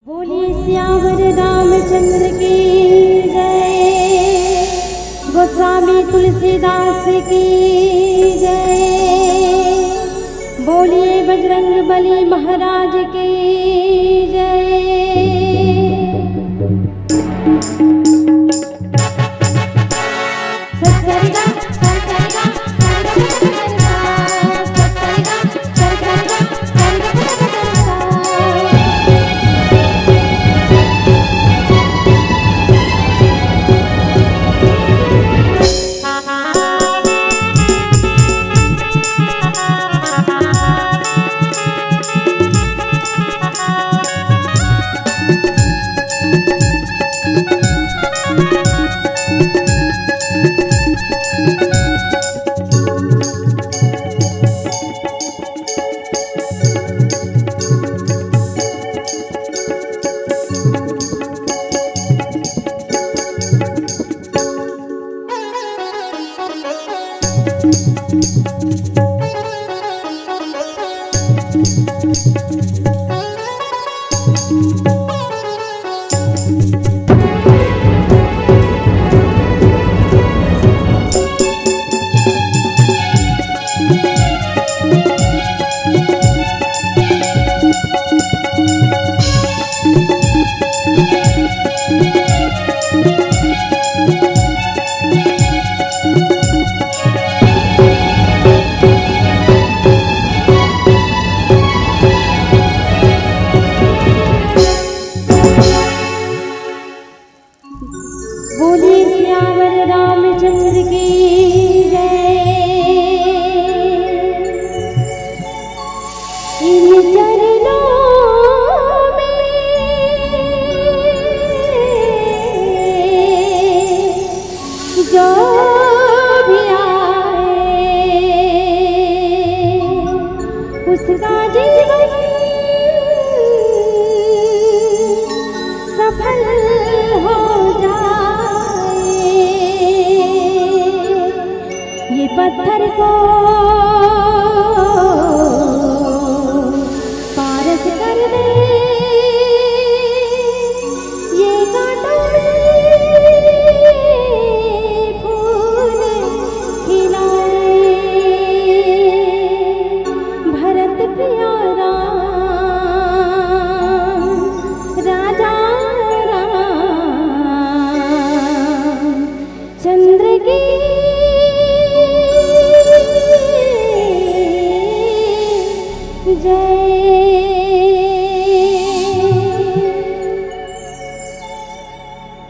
बोलिए श्यावर रामचंद्र की जय, गोस्वामी तुलसीदास की जय। बोलिए बजरंग बली महाराज की जय। सत्सरिगा सत्सरिगा पत्थर को पारस कर दे, ये कांटों में फूल खिलाए। भरत प्यारा राजा राम चंद्र की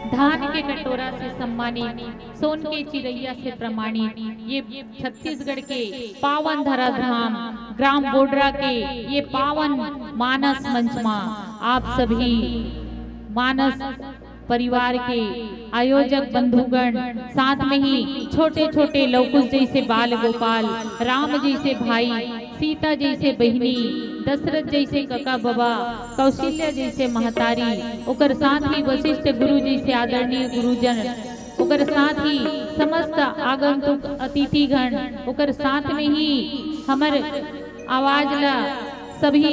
धान के कटोरा से सम्मानित, सोन के चिरैया से प्रमाणित, ये छत्तीसगढ़ के पावन धरा धाम ग्राम बोडरा के ये पावन मानस मंच में आप सभी मानस परिवार के आयोजक बंधुगण, साथ में ही छोटे छोटे लवकुश जैसे बाल गोपाल, राम जैसे भाई, सीता जैसे बहिनी, दशरथ जैसे कका बाबा, कौशल्या जैसे महतारी, ओकर साथ ही वशिष्ठ गुरु जैसे आदरणीय गुरुजन, ओकर साथ ही समस्त आगंतुक अतिथिगण, ओकर साथ में ही हमर आवाज ला सभी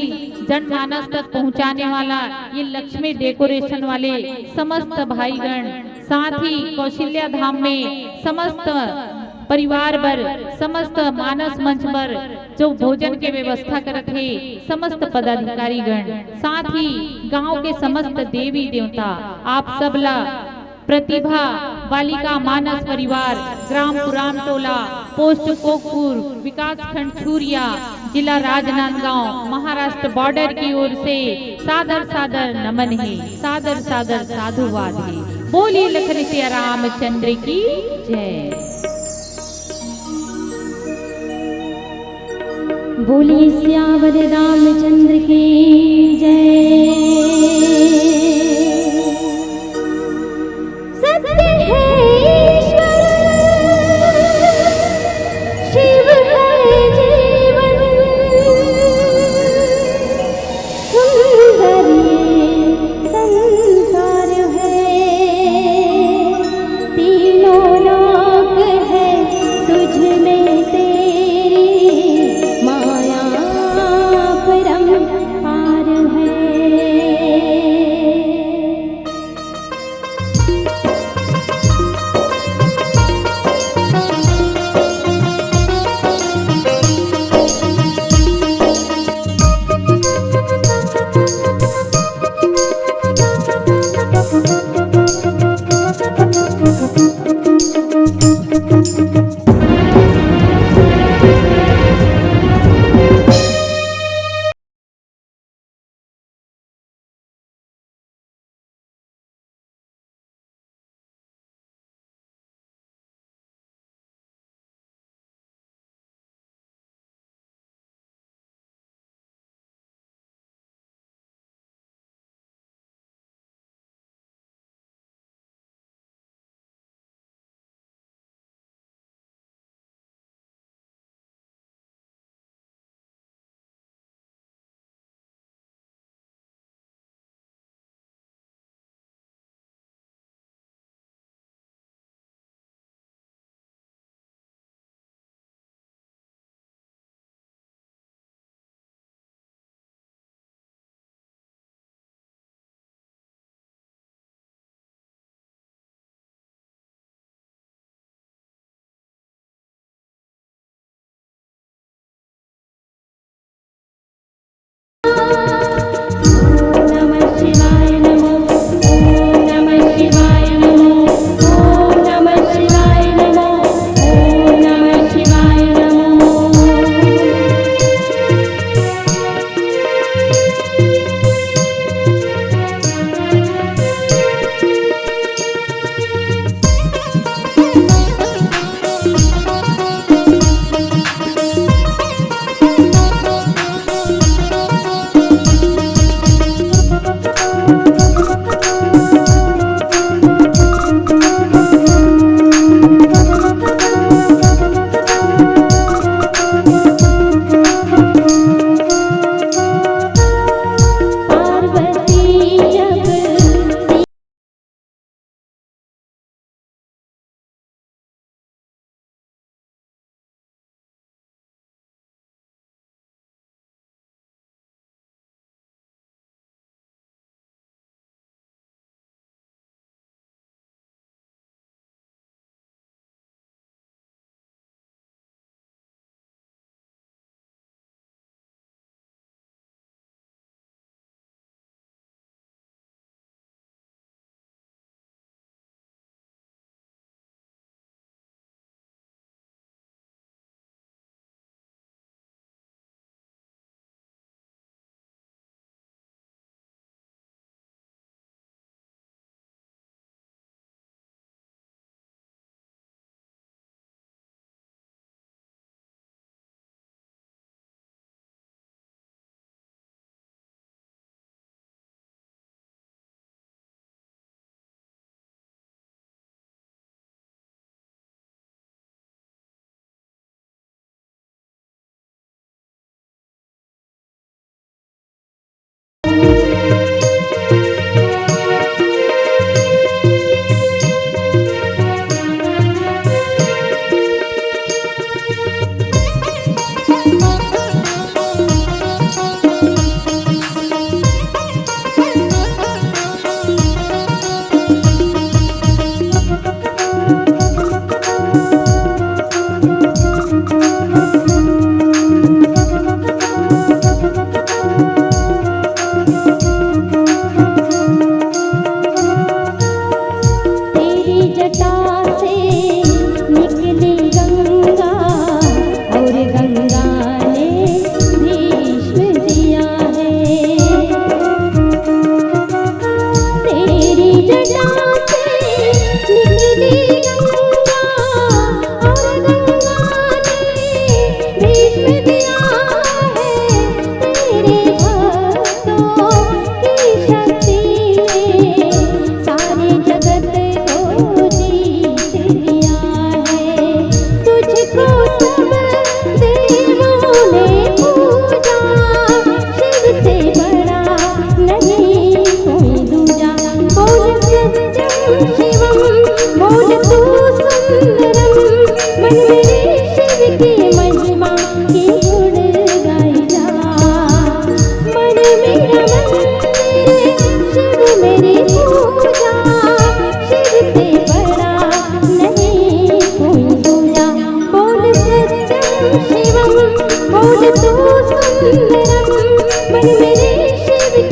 जनमानस तक पहुंचाने वाला ये लक्ष्मी डेकोरेशन वाले समस्त भाईगण, साथ ही कौशल्या धाम में समस्त परिवार बर, समस्त मानस मंच पर जो भोजन के व्यवस्था करत है समस्त पदाधिकारी गण, साथ ही गांव के समस्त देवी देवता, आप सबला प्रतिभा बालिका मानस परिवार ग्राम पुराम टोला पोस्ट कोकपुर विकास खंड छुरिया जिला राजनांदगांव महाराष्ट्र बॉर्डर की ओर से सादर सादर नमन है, सादर सादर साधुवाद है। बोलिए लखन सिया रामचंद्र की जय। बोलिए श्यावर रामचंद्र की जय। सत्य है ईश्वर, शिव है जीवन, सुंदर ये संसार है, तीनों लोक है तुझ में तेरी माया परम पार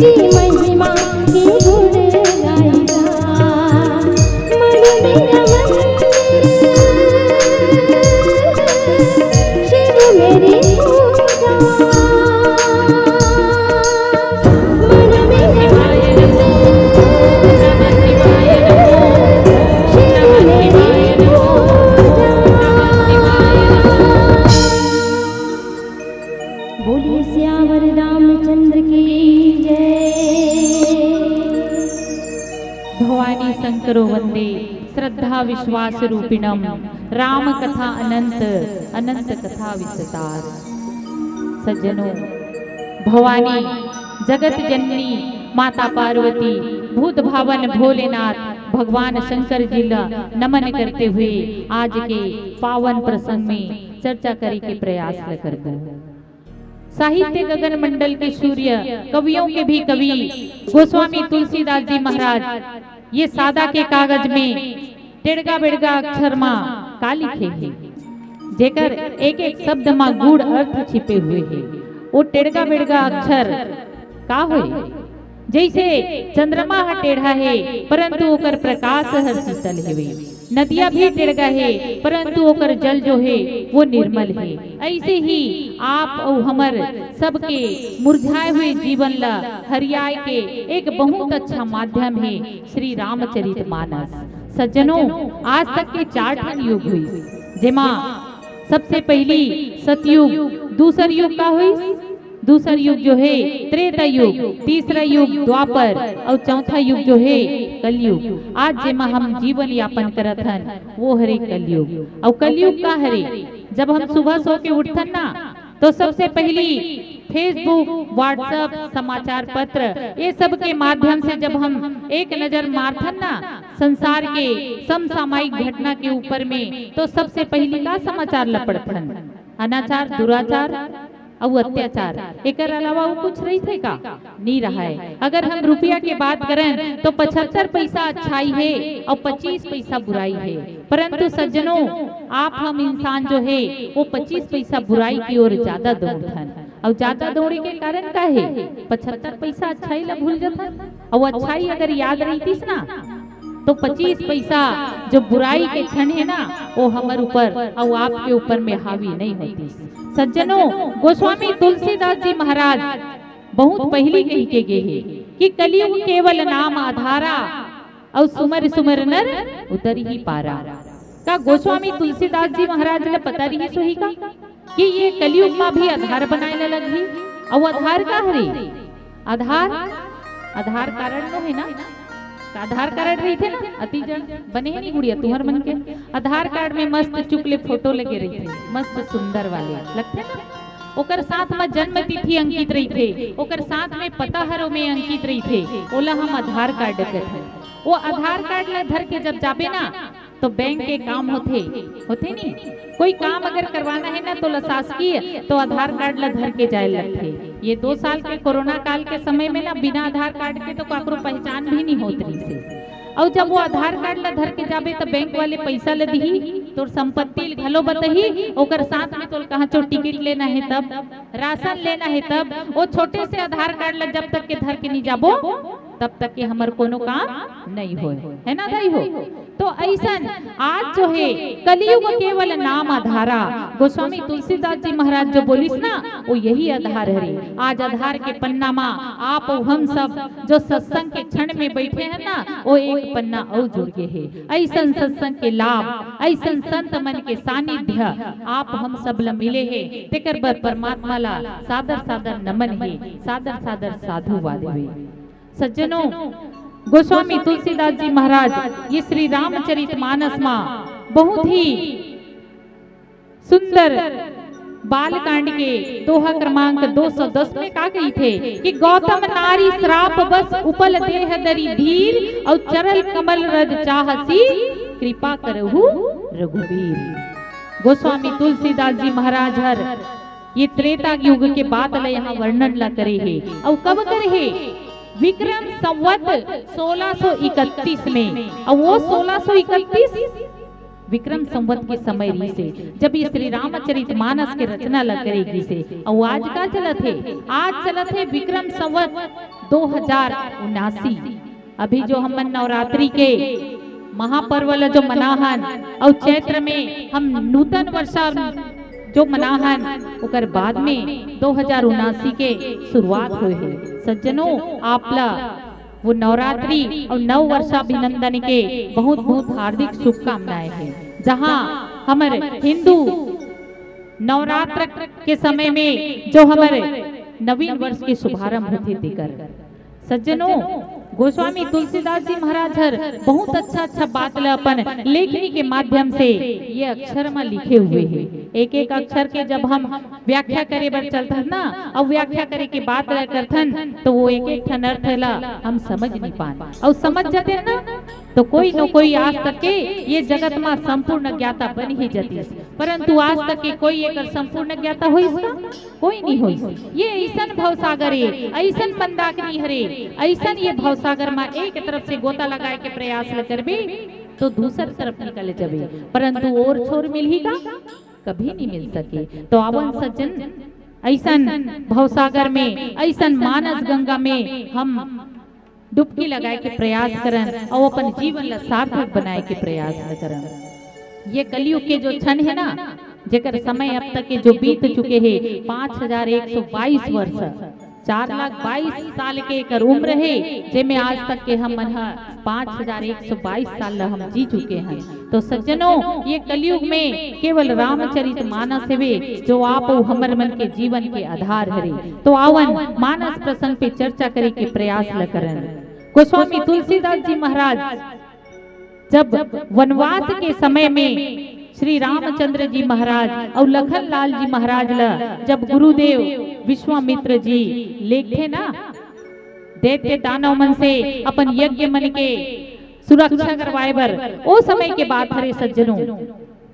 तेरी महिमा की गुण गाएगा। मन मेरा मंदिर, शिव मेरी पूजा। मन मेरा मंदिर, शिव मेरी पूजा। बोलिए सियावर रामचंद्र की जय। भवानी शंकरो वंदे श्रद्धा विश्वास रूपिणम राम कथा अनंत अनंत कथा विस्तार। सज्जनों, भवानी जगत जननी माता पार्वती भूत भावन भोलेनाथ भगवान शंकर जी ला नमन करते हुए आज के पावन प्रसंग में चर्चा करे के प्रयास करबो। साहित्य गगन मंडल के सूर्य, कवियों के भी कवि गोस्वामी तुलसीदास जी महाराज ये सादा के कागज में टेढ़गा बेड़गा अक्षर मा का लिखे है, जेकर एक एक शब्द मा गूढ़ अर्थ छिपे हुए है। वो टेढ़गा बेड़गा अक्षर का होए? जैसे चंद्रमा ह टेढ़ा है परंतु ओकर प्रकाश हर शीतल है। नदिया भी टेढ़गा है परंतु ओकर जल जो है वो निर्मल है। ऐसे ही आप और हमर सबके मुरझाए हुए जीवन ला हरियाए के एक बहुत अच्छा माध्यम है श्री रामचरितमानस। सज्जनों, आज तक के 4 ठन युग हुई, जेमा सबसे पहली सतयुग, दूसर युग का हुई, दूसर युग जो है त्रेता युग, तीसरा युग द्वापर और चौथा युग जो है कलयुग। आज जेमा हम जीवन यापन करत हन वो हरे कलयुग। और कलयुग का हरे, जब हम सुबह सो के उठथन ना तो सबसे पहली फेसबुक, व्हाट्सएप, समाचार पत्र ये सब के माध्यम से जब हम एक नजर मारथन ना संसार के समसामयिक घटना के ऊपर में, तो सबसे पहली का समाचार लपड़थन? अनाचार, दुराचार और अत्याचार। एकर अलावा वो कुछ रही थे का? नहीं रहा है। अगर हम रुपया की बात करें तो 75 पैसा अच्छाई है और 25 पैसा बुराई है। परंतु सज्जनों, आप हम इंसान जो है वो 25 पैसा बुराई की ओर ज्यादा दौड़थन। और ज्यादा दौड़े के कारण का है? 75 पैसा अच्छाई ला भूल जाथन। और अच्छाई अगर याद रहीतीस ना तो 25 पैसा जो बुराई के क्षण है ना वो हमार ऊपर और आपके ऊपर में हावी नहीं होती। सज्जनों, गोस्वामी तुलसीदास जी महाराज बहुत पहली कही के गए हैं कि कलयुग केवल नाम आधारा और सुमर सुमर नर उतर ही पारा। का गोस्वामी तुलसीदास जी महाराज ने पता रही सोही का कि ये कलयुग में भी आधार बनाए लगी। और आधार का हरी? आधार कारण नो है ना, आधार कार्ड रही थे ना, अति जन बने ही नहीं गुड़िया तुहर मन के। आधार कार्ड में मस्त चुकले फोटो लगे रही थे, मस्त सुंदर वाले लगते ना। ओकर साथ में जन्म तिथि अंकित रही थे, ओकर साथ में पता हरो में अंकित रही थे। ओला हम आधार कार्ड कहते हैं। वो आधार कार्ड ला धर के जब जाबे ना तो बैंक के काम होते नहीं। कोई काम अगर करवाना है ना तो शासकीय तो आधार कार्ड ला धर के जाए लगते। ये 2 साल के कोरोना काल के समय में ना बिना आधार कार्ड के तो काकरो पहचान भी नहीं होत रही से। और जब वो आधार कार्ड ला धर के जाबे तो बैंक वाले पैसा ले दी, तो संपत्ति घलो बतही, ओकर साथ में तो कहाँ चो टिकट लेना है तब, राशन लेना है तब। वो छोटे से आधार कार्ड ला जब तक के धर के नहीं जाबो तब तक के हमार कोनो काम नहीं होए, है ना दाई हो। तो ऐसा आज जो है कलयुग केवल नाम आधारा, गोस्वामी तुलसीदास जी महाराज जो बोलिस ना वो यही आधार है। आज आधार के पन्ना में आप और हम सब जो सत्संग के क्षण में बैठे हैं ना वो एक पन्ना और जुड़ गए है। ऐसा सत्संग के लाभ, ऐसा संत मन के सानिध्य आप हम सब ला मिले है। तेकर बर परमात्मा ला सादर सादर नमन है, सादर सादर साधुवाद है। सज्जनों, गोस्वामी तुलसीदास जी महाराज ये श्री रामचरितमानस में बहुत ही सुंदर बालकांड के दोहा क्रमांक 210 में का कही थे कि गौतम नारी श्राप बस उपल देह दरी धीर और चरल कमल रज चाहसी कृपा करहु रघुवीर। गोस्वामी तुलसीदास जी महाराज हर ये त्रेता युग के बाद ला यहाँ वर्णन ला करे है। और कब करे है? विक्रम संवत 1631 में। और वो 1631 विक्रम संवत के समय रही से जब ये श्री रामचरित मानस के रचना लग करेगी से और आज का चलत है, आज चलत है विक्रम संवत 2079। अभी जो हम नवरात्रि के महापर्व जो मनाहन और चैत्र में हम नूतन वर्षा जो मनाहन उकर बाद में 2079 के शुरुआत हुए है। सज्जनों आपला वो नवरात्रि और नव वर्षाभिनंदन के बहुत बहुत हार्दिक शुभकामनाएं हैं। जहां हमारे हिंदू नवरात्र के समय में जो हमारे नवीन वर्ष के शुभारंभ होते देकर सज्जनों गोस्वामी तुलसीदास जी महाराज हर बहुत अच्छा बात अपन लेखनी के माध्यम से ये अक्षर में लिखे हुए हैं। एक एक अक्षर के जब हम व्याख्या करे बर चलते ना और व्याख्या करे के बात करथन तो वो एक एक ठन अर्थ ला हम समझ नहीं पान और समझ जाते ना तो कोई न कोई आज तक के ये जगत में संपूर्ण ज्ञाता बन ही जाती, परंतु आज तक के कोई एक संपूर्ण ज्ञाता हुई कोई नहीं हुई। ये ऐसन भवसागर है, ऐसन मंदाकिनी हरे, ऐसन ये भवसागर में एक तरफ से गोता लगाए के प्रयास करबे तो दूसर तरफ निकल जाबे, परंतु और छोर मिल ही का कभी नहीं मिल सके। तो आवन सज्जन ऐसन भवसागर में ऐसन मानस गंगा में हम डुबकी लगाए के प्रयास करन और अपन जीवन ला सार्थक बनाए के प्रयास करन। ये कलयुग के जो क्षण है ना जेकर समय अब तक के जो बीत चुके हैं 5122 वर्ष 4,22,000 साल के एक उम्र है जेमे आज तक के हम 5122 साल हम जी चुके हैं। तो सज्जनों ये कलयुग में केवल रामचरित मानस है जो आप हमर मन के जीवन के आधार हरे। तो आवन मानस प्रसंग पे चर्चा करे के प्रयास ल करन। गोस्वामी तुलसीदास जी महाराज जब वनवास के समय में श्री रामचंद्र जी महाराज और लखन लाल जी महाराज ला जब गुरुदेव विश्वामित्र जी लेखे ना दैत्य दानव मन से अपन यज्ञ मन के सुरक्षा करवाए बर ओ समय के बात हरे सज्जनों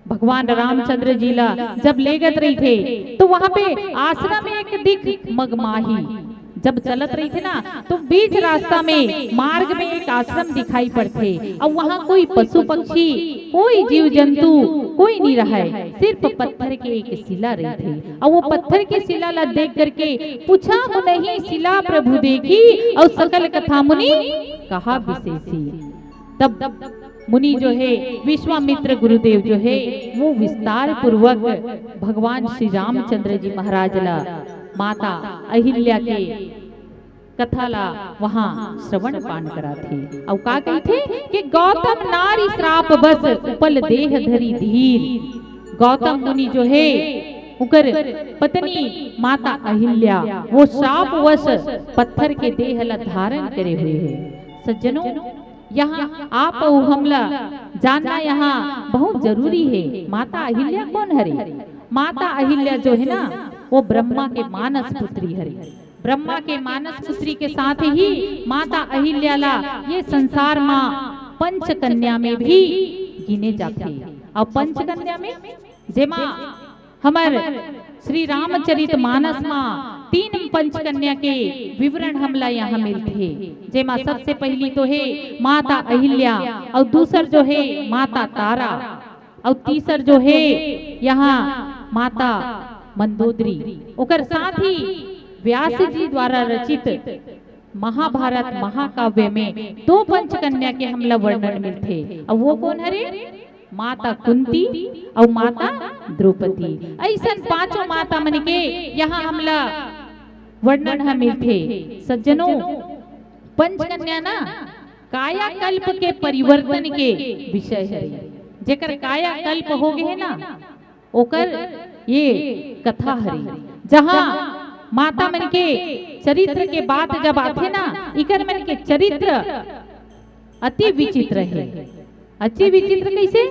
भगवान रामचंद्र जी ला जब लेगत रही थे तो वहां पे आश्रम में एक दिख मगमाही जब चलत रही थे ना तो बीच रास्ता में मार्ग में एक आश्रम दिखाई पड़ते और वहाँ कोई पशु पक्षी कोई जीव जंतु कोई नहीं रहा है, सिर्फ पत्थर के एक शिला रही थी। और वो पत्थर के शिला ला देख करके पूछा मुनि शिला प्रभु देखी और सकल कथा मुनि कहा विशेषी। तब मुनि जो है विश्वामित्र गुरुदेव जो है वो विस्तार पूर्वक भगवान श्री रामचंद्र जी महाराज ला माता अहिल्या के कथा ला वहाँ श्रवण पान करा थे और का कही थे कि गौतम नारी श्राप बस उपल देह धरी धीर। गौतम मुनि जो है उकर पत्नी माता अहिल्या वो श्राप वश पत्थर के देह ला धारण करे हुए है। सज्जनों यहाँ आप हमला जानना यहाँ बहुत जरूरी है। माता अहिल्या कौन हरे? माता अहिल्या जो है ना वो ब्रह्मा के मानस पुत्री हरे। ब्रह्मा के मानस पुत्री के साथ ही माता अहिल्या ला ये संसार में पंच कन्या में भी गिने जाते। और पंच कन्या में जेमा हमार श्री रामचरित मानस में 3 पंच कन्या के विवरण हमला यहाँ मिलते। जेमा सबसे पहली तो है माता अहिल्या और दूसर जो है माता तारा और तीसर जो है यहाँ माता मंदोदरी। ओकर साथ ही व्यास जी द्वारा रचित महाभारत महाकाव्य में 2 पंचकन्या के हमला वर्णन मिलते। और वो कौन हरे? माता कुंती और माता द्रौपदी। ऐसन 5 माता मन के यहाँ हमला वर्णन हम मिलते। सज्जनों पंचकन्या ना कायाकल्प के परिवर्तन के विषय है। जेकर कायाकल्प हो गए ना ओकर ये कथा हरी। जहाँ माता मन के चरित्र के बात जब आते ना इकर मन के चरित्र अति विचित्र है। अति विचित्र कैसे?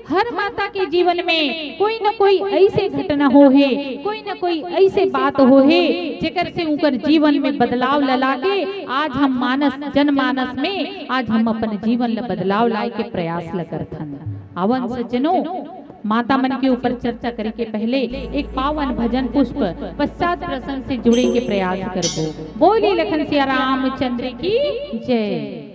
हर माता के जीवन में कोई न कोई ऐसे घटना हो है, कोई न कोई ऐसे बात हो है जेकर से उनकर जीवन में बदलाव ला के आज हम जनमानस में आज हम अपन जीवन ला बदलाव लाए के प्रयास ला करथन। आवन सज्जनों माता मन के ऊपर चर्चा करे के पहले एक पावन भजन पुष्प पश्चात प्रसंग से जुड़े के प्रयास करबो। बोली लखन सिया रामचंद्र की जय।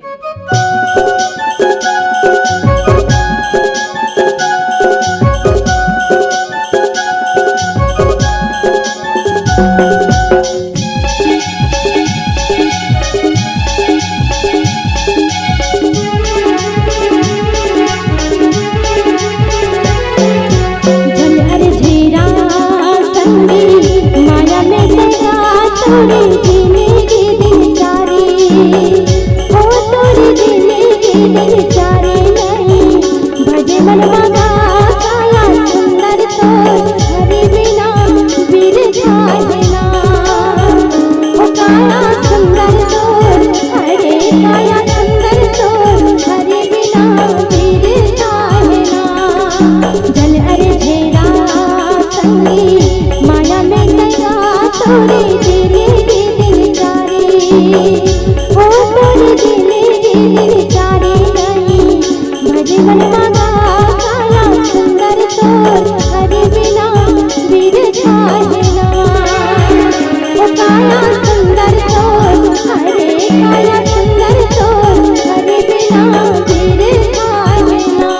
काया सुंदर तोर हरे बिना वीर थाए ना।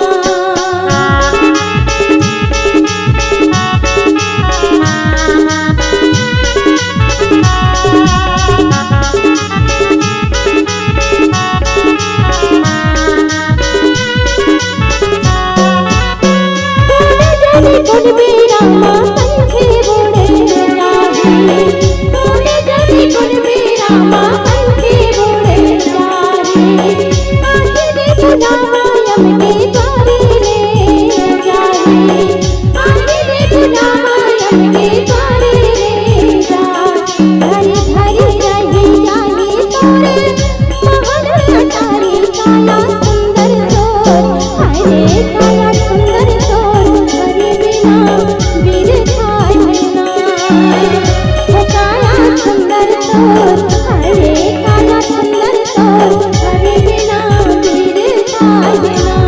गुण बीरामा कंठे बोले जाहे, बोले जरी गुण बीरामा कंठे बोले जाहे। आगे देखो जावा यम के द्वारे ले जाहे, आगे देखो जावा यम के द्वारे ले जाहे। धरी धरी रही जाही तोरे महल अटारी काया सुंदर तोर हरे काया सुंदर तोर हरे बिना वीर थाए ना। ओ काया सुंदर तोर हरे काया सुंदर तोर हरे बिना वीर थाए ना।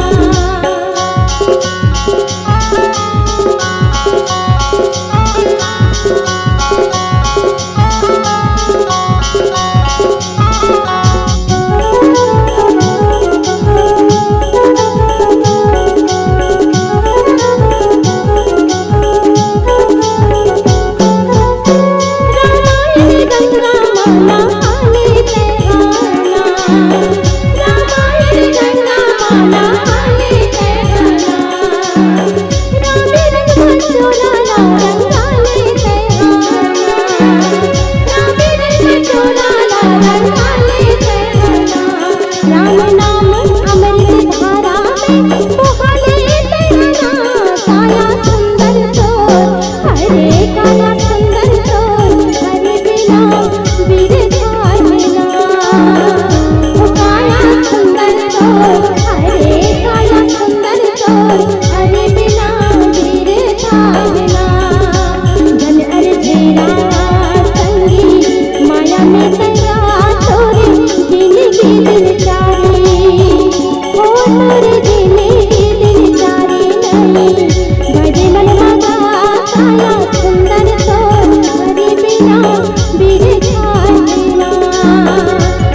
राम नाम अमृत धारा में बहाले तेरा काया सुंदर तोर हरे काया सुंदर तोर हरे बिना वीर थाए ना। ओ काया सुंदर तोर हरे काया सुंदर तोर हरे बिना वीर थाए ना। जन अर्जेरा संगी माया में तेरा तोरे जिंदगी दिन चारी, ओ तोरे जिंदगी दिन चारी नहीं भजे मन मगा काया सुंदर तोर हरे बिना वीर थाए ना।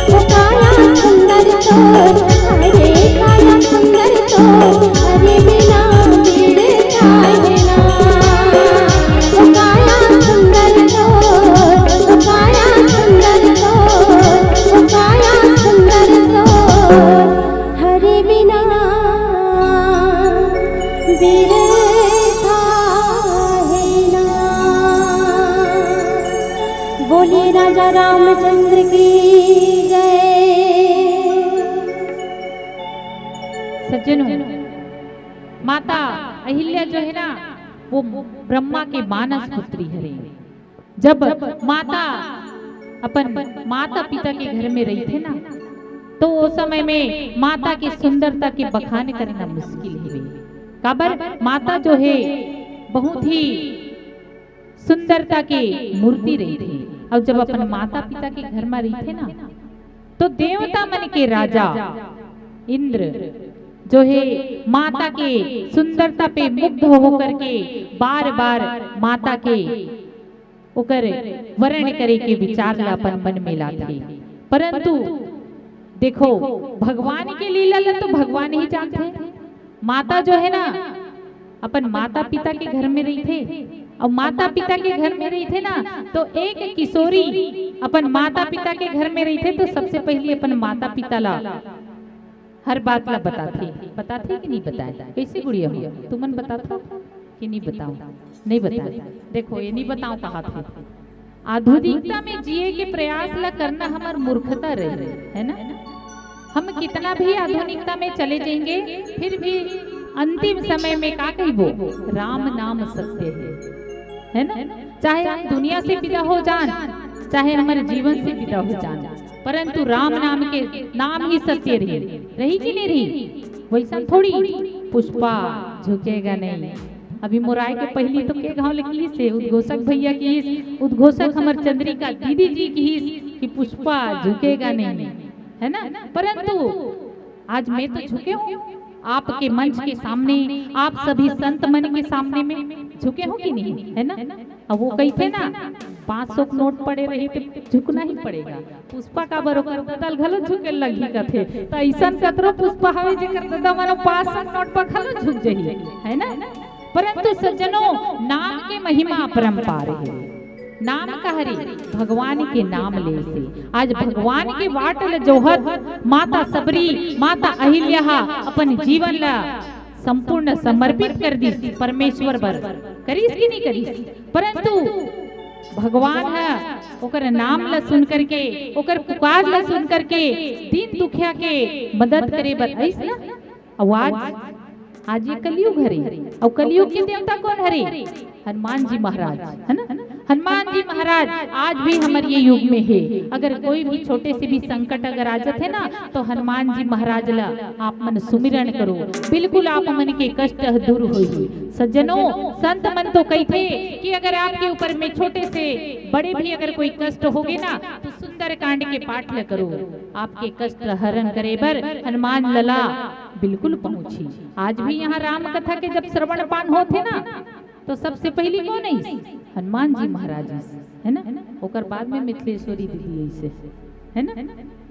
ओ काया सुंदर तोर हरे काया सुंदर तोर हरे बिना वीर थाए ना। ओ काया सुंदर तोर, ओ काया सुंदर तोर, ओ काया सुंदर तोर हरे बिना वीर थाए ना। बोले राजा रामचंद्र की जय। सज्जनों, माता अहिल्या जो है ना वो ब्रह्मा के मानस पुत्री है। जब माता अपन माता पिता के घर में रही थे ना तो उस समय में माता की सुंदरता के बखान करना मुश्किल है। काबर माता जो है बहुत ही सुंदरता के मूर्ति रही थी। और जब अपन माता पिता के घर में रही थे ना तो देवता मन के राजा इंद्र जो है माता के सुंदरता पे मुग्ध होकर के बार बार माता के ओकर वर्ण करे के विचार ला अपन मन में लाथे। परंतु देखो भगवान के लीला ला तो भगवान ही जानते। माता जो है ना अपन माता पिता के घर में रही थे और माता पिता के घर में रही थे ना तो एक किशोरी अपन माता पिता के घर में रही थे तो सबसे पहले अपन माता पिता ला हर बात ला बताते कि नहीं बताए। कैसे गुड़िया हो तुमन बताता कि नहीं बताओ? नहीं बताए। देखो ये नहीं बताओ कहा थे। आधुनिकता में जिए के प्रयास ला करना हमार मूर्खता रही है ना। हम कितना भी आधुनिकता में चले जाएंगे फिर भी अंतिम समय में का कहिबो राम नाम सत्य है ना। चाहे हम दुनिया से विदा हो जान चाहे हमारे जीवन से विदा हो जान परंतु राम नाम के नाम ही सत्य रही कि नहीं रही। वैसा थोड़ी पुष्पा झुकेगा नहीं। अभी मुराय के पहली तो के गाँव लिखी से उद्घोषक भैया की उद्घोषक हमार चंद्रिका दीदी जी की कि पुष्पा झुकेगा नहीं है ना। परंतु आज मैं तो झुके हूँ आपके मंच के सामने आप सभी संत मन के सामने में झुके हो कि नहीं है ना। अब वो कही थे ना 500 के नोट पड़े रही तो झुकना ही पड़ेगा। पुष्पा का बरोबर ददल घलो झुके लगी कथे तो ऐसा कतरो पुष्पा हवे जेकर ददा मानो 500 नोट पर घलो झुक जही, है ना। परंतु सज्जनों, नाम के महिमा अपरंपार है। नाम कहरी भगवान के नाम ले से आज भगवान के वाटल जोहत माता सबरी माता अहिल्या अपन जीवन ला संपूर्ण समर्पित कर दी परमेश्वर बर करीस की नहीं करीस। परंतु भगवान है ओकर नाम ला सुन करके ओकर पुकार ला सुन करके दीन दुखिया के मदद करे बर ऐसा आवाज आज ये कलयुग हरे और कलयुग के देवता कौन हरे? हनुमान जी महाराज, है ना। हनुमान जी महाराज आज भी हमारे ये युग में है। अगर कोई भी छोटे से भी संकट अगर आ जाते ना तो हनुमान जी महाराज ला आप मन सुमिरन करो, बिल्कुल आप मन के कष्ट दूर होई। सज्जनों, संत मन तो कहते कि अगर आपके ऊपर में छोटे से बड़े भी अगर कोई कष्ट होगे ना तो सुंदर कांड के पाठ ल करो, आपके कष्ट हरण करे बर हनुमान लला बिल्कुल पहुंची। आज भी यहाँ राम कथा के जब श्रवण पान होते ना तो सबसे पहली कौन है? हनुमान जी महाराज, है ना। ओकर बाद में मिथिलेश्वरी दीदी ऐसे, है ना।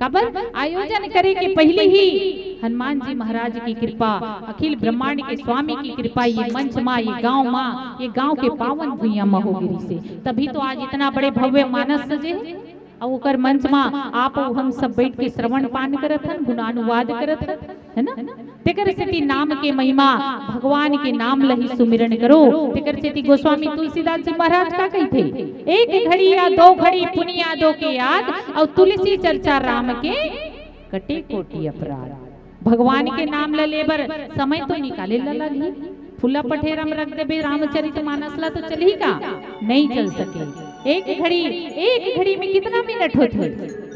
कबर आयोजन करे के पहले ही हनुमान जी महाराज की कृपा, अखिल ब्रह्मांड के स्वामी की कृपा ये मंच माँ, ये गांव माँ, ये गांव के पावन भुइया माँ हो गिरी से, तभी तो आज इतना बड़े भव्य मानस सजे और ओकर मंच माँ आप हम सब बैठ के श्रवण पान करत हन, गुणानुवाद करत हन, है ना। तेकर सेती नाम के महिमा भगवान के नाम लही सुमिरन करो। तेकर सेती गोस्वामी तुलसीदास जी महाराज का कहते, एक घड़ी या दो घड़ी पुण्य यादों के याद और तुलसी चर्चा राम के कटे कोटि अपराध। भगवान के नाम ला लेबर समय तो निकाले ला लगी, फुला पठेरम रख देबे रामचरित मानस ला तो चली का नहीं चल सके। एक घड़ी में कितना मिनट होते?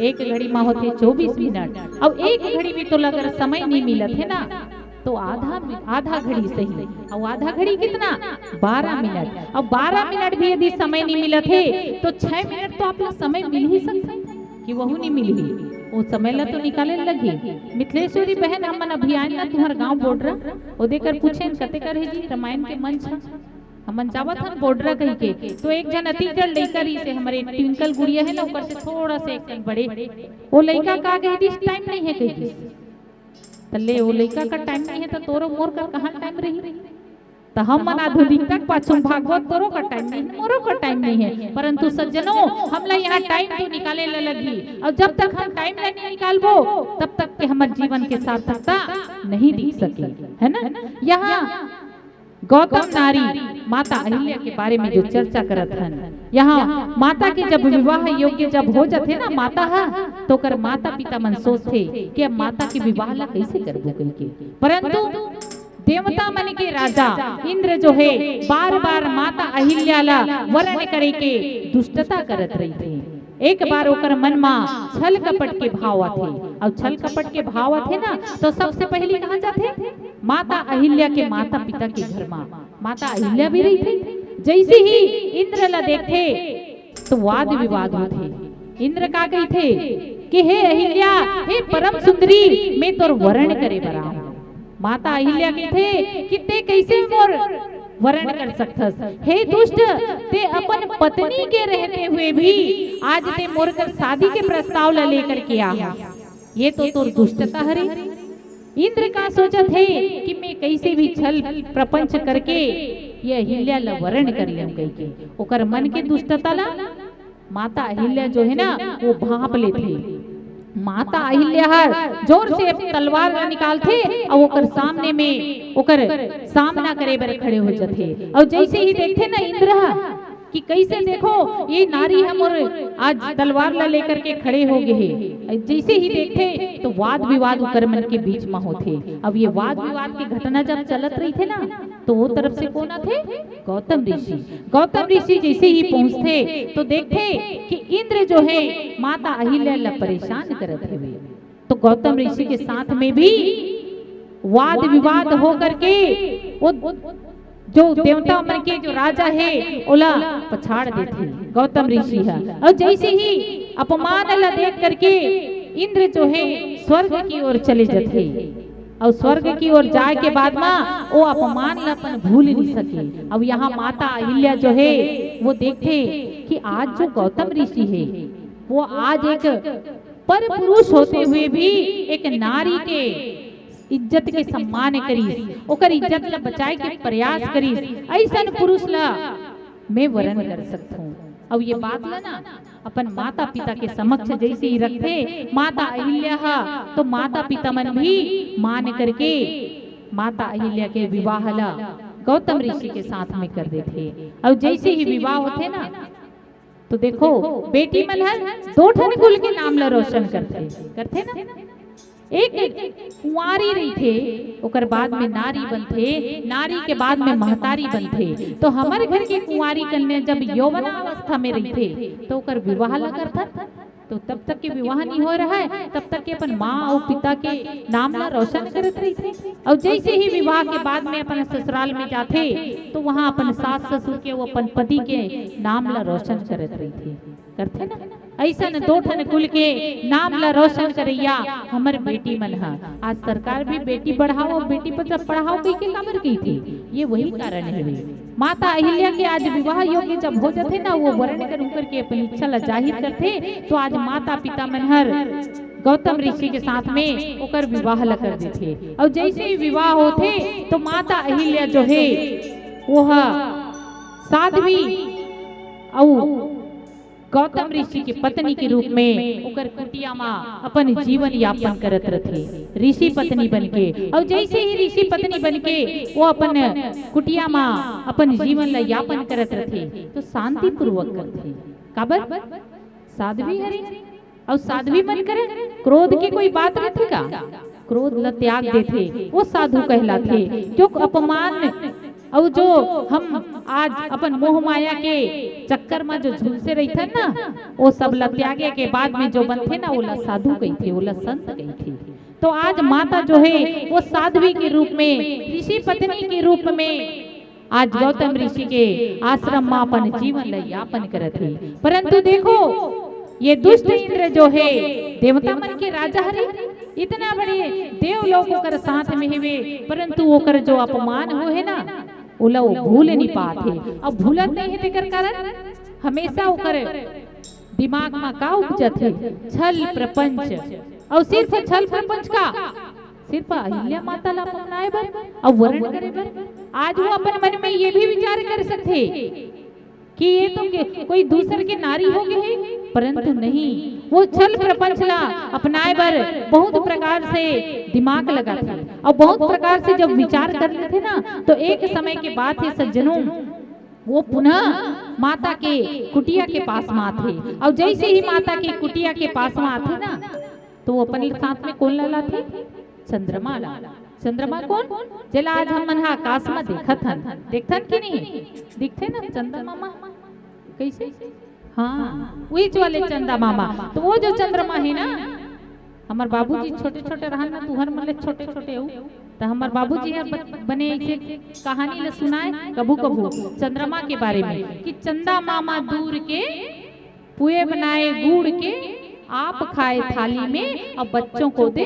एक घड़ी में होते 24 मिनट। अब एक घड़ी में तो अगर समय नहीं मिलत है ना तो आधा घड़ी सही और आधा घड़ी कितना 12 मिनट। अब 12 मिनट भी यदि समय नहीं मिलत है तो 6 मिनट तो आपका समय मिल ही सकता है कि वह नहीं मिली, वो समय ला तो निकाले लगी। मिथिलेश्वरी बहन हमन अभियान ना तुम्हार गांव बोडरा ओ देकर पूछे कते कर है जी रामायण के मंच हमन जावत हन बोडरा कह के तो एक जन अतिजड़ लइका रही से हमारे ट्विंकल गुड़िया है ना ऊपर से थोड़ा से एक बड़े वो लइका का कह दी टाइम नहीं है कह तल्ले वो लइका का टाइम नहीं है तो तोरो मोर का कहां टाइम रही तो हम मन आधुनिकता पाछू भागवत तोरो का टाइम नहीं है, मोरो का टाइम नहीं है। परंतु सज्जनों, हमला यहाँ टाइम तो निकाले ला लगी और जब तक हम टाइम नहीं निकालबो तब तक के हमारे जीवन के सार्थकता नहीं दिख सके, है ना। यहाँ गौतम नारी माता अहिल्या के बारे में जो चर्चा करत हन, यहाँ माता के जब विवाह योग्य जब हो जाते ना माता है तो कर माता पिता मन सोचते कि अब माता के विवाह ला कैसे करबो कह के। परंतु देवता मन के राजा इंद्र जो है बार बार माता अहिल्या ला वरण करे के दुष्टता करत रही थे। एक बार ओकर मन में छल कपट के भाव आथे और छल कपट के भाव आथे ना तो सबसे पहले कहाँ जाते? माता अहिल्या के माता पिता के घर में माता अहिल्या भी रही थी। जैसे ही इंद्र ला देखते तो वाद विवाद होते। इंद्र का कही थे कि हे अहिल्या, हे परम सुंदरी, मैं तोर वरण करे बरा। माता अहिल्या के थे कि ते कैसे मोर वरण कर सकथस? हे दुष्ट, ते अपन पत्नी के रहते हुए भी आज ते मोर कर शादी के प्रस्ताव ला लेकर के आ, ये तो तोर दुष्टता हरे। इंद्र का सोचत है कि मैं कैसे भी छल प्रपंच करके ये अहिल्या ला वरण कर लेम कह के। ओकर मन के दुष्टता ला माता अहिल्या जो है ना वो भाप लेथे। माता अहिल्या हर जोर से अपनी तलवार निकालते और ओकर सामने में ओकर सामना करे बर खड़े हो जाते। और जैसे ही देखते ना इंद्र कि कैसे देखो ये नारी हम और आज तलवार ला लेकर के खड़े हो गए हैं, जैसे ही देखते तो वाद विवाद ओकर मन के बीच में होते। अब ये वाद विवाद की घटना जब चलत रही थे ना तो वो तरफ से कौन थे? गौतम ऋषि। गौतम ऋषि जैसे ही पहुंचते तो देखते कि इंद्र जो है माता अहिल्या ला परेशान करते हुए, तो गौतम ऋषि के साथ में भी वाद विवाद हो करके वो जो देवता मन के जो राजा है ओला पछाड़ देते गौतम ऋषि है। और जैसे ही अपमान ला देख करके इंद्र जो है स्वर्ग की ओर चले जाते और स्वर्ग की ओर जाए के बाद में वो अपमान ला अपन भूल नहीं सके। अब यहाँ माता अहिल्या जो है वो देखते कि आज जो गौतम ऋषि है वो आज एक पर पुरुष होते हुए भी एक नारी के इज्जत के सम्मान करीस, ओकर इज्जत ला बचाए के प्रयास करीस, ऐसा पुरुष ला मैं वरण कर सकता हूँ। अब ये बात ला ना अपन माता पिता के समक्ष जैसे ही रखते माता अहिल्या, तो माता पिता मन भी मान करके माता अहिल्या के विवाह ला गौतम ऋषि के साथ में कर देते। अब जैसे ही विवाह होते ना तो देखो बेटी मन हर दो ठन कुल के नाम ला रोशन करते ना। एक कुंवारी रही थे, ओकर बाद में नारी बनते, नारी के बाद में महतारी बनते। तो हमारे घर की कुंवारी कन्या जब यौवनावस्था में रही थे तो ओकर विवाह ला करता, तो तब तक के विवाह नहीं हो रहा है तब तक के अपन माँ और पिता के नाम ला रोशन करत रही थे। और जैसे ही विवाह के बाद में अपन ससुराल में जाते तो वहाँ अपन सास ससुर के वो अपन पति के नाम ला रोशन करत रही थे, करते ना। ऐसा न दो ठन कुल के नाम ला रोशन करैया हमर बेटी मन हा। आज सरकार भी बेटी बढ़ाओ बेटी पढ़ाओ कही के काबर की थी, ये वही कारण है। माता अहिल्या के आज विवाह योग्य जब हो जाते ना वो वर्ण कर उकर के अपनी इच्छा ला जाहिर करते, तो आज माता पिता मन हर गौतम ऋषि के साथ में ओकर विवाह ला कर देते। और जैसे ही विवाह होते तो माता अहिल्या जो है वो साध्वी और गौतम ऋषि की पत्नी के रूप में ओकर कुटिया माँ अपन जीवन यापन करत रथे ऋषि पत्नी बनके। और जैसे ही ऋषि पत्नी बनके वो अपन कुटिया माँ अपन जीवन ला यापन करत रथे तो शांति पूर्वक करथे। काबर साध्वी हरी और साध्वी मन करे क्रोध की कोई बात रहती का, क्रोध ला त्याग देथे वो साधु कहलाथे। जो अपमान और जो हम आज अपन मोह माया के चक्कर में जो झुलसे रही थे ना वो सब ला त्यागे के बाद में जो बनते ना वो ला साधु कही थे, वो ला संत कही थी। तो आज माता जो है वो साध्वी के रूप में ऋषि पत्नी के रूप में आज गौतम ऋषि के आश्रम में अपन जीवन ला यापन करत है। परंतु देखो ये दुष्ट इंद्र जो है देवता मन के राजा हरे, इतना बड़े देवलोक कर साथ में हुए परंतु ओकर जो अपमान हो है ना ओला वो भूल नहीं पाते। अब भूलत नहीं है तेकर कारण हमेशा ओकर दिमाग में का उपजत है छल प्रपंच। और सिर्फ छल प्रपंच का सिर्फ अहिल्या माता ला अपनाए बर और वर्ण करे बर आज वो अपन मन में ये भी विचार कर सकते कि ये तो कोई दूसरे के नारी हो गए हैं, परंतु नहीं वो छल प्रपंच ला अपनाए बर बहुत प्रकार से दिमाग लगा था और बहुत प्रकार से जब विचार कर लेते ना तो एक समय के बाद है सज्जनों वो पुनः माता के कुटिया के पास में आते। और जैसे ही माता की कुटिया के पास में आते ना तो वो अपने साथ में कौन ला थे, चंद्रमा ला। चंद्रमा कौन जला आज हम मन आकाश में देखथन कि नहीं दिखते ना चंद्रमा मामा कैसे, हाँ वही वाले चंदा मामा। तो वो जो चंद्रमा है ना हमार बाबूजी छोटे छोटे रहन ना तुहर मतलब छोटे छोटे हो तो हमार बाबूजी बने ऐसे कहानी ले सुनाए कभू कभू चंद्रमा के बारे में कि चंदा मामा दूर के पुए बनाए गुड़ के आप खाए थाली में और बच्चों को दे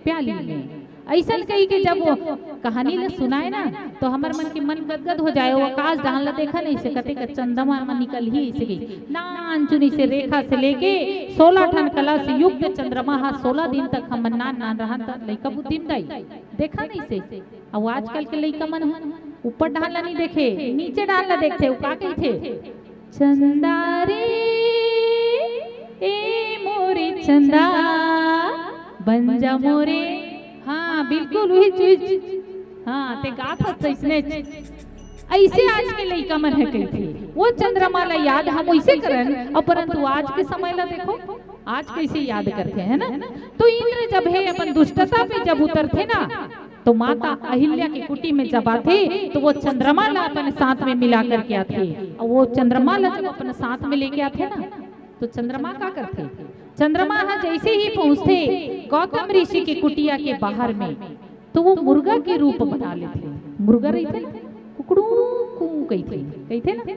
प्याली में। ऐसा कही के जब वो कहानी ले सुनाए ना तो हमार मन के मन गदगद हो जाए। वो आकाश जहाँ ला देखा नहीं से कते का चंद्रमा में निकल ही ऐसे गई नान चुनी से रेखा से लेके 16 टन कला से युक्त चंद्रमा 16 दिन तक हम नान नान रहा था लइका बुद्धिम दाई देखा नहीं से। अब आजकल के लइका मन ऊपर डालना नहीं देखे नीचे डालना देखते वो का कही थे चंदा रे ए मोरे चंदा बन जा मोरे। हाँ बिल्कुल वही चीज हाँ ते गाथ इसने ऐसे आज के लइका मन है कही थी वो चंद्रमा ला याद हम वैसे करन और परंतु आज के समय ला देखो आज कैसे याद करते हैं ना। तो इंद्र जब है अपन दुष्टता पे जब उतरते ना तो माता अहिल्या की कुटी में जब आते तो वो चंद्रमा ला अपने साथ में मिला करके आते। और वो चंद्रमा ला जब अपने साथ में लेके आते ना तो चंद्रमा क्या करते, चंद्रमा जैसे ही पहुंचते गौतम ऋषि की कुटिया के बाहर में तो वो मुर्गा के रूप बना लेते। मुर्गा रही थे कुकड़ू कू कही थे ना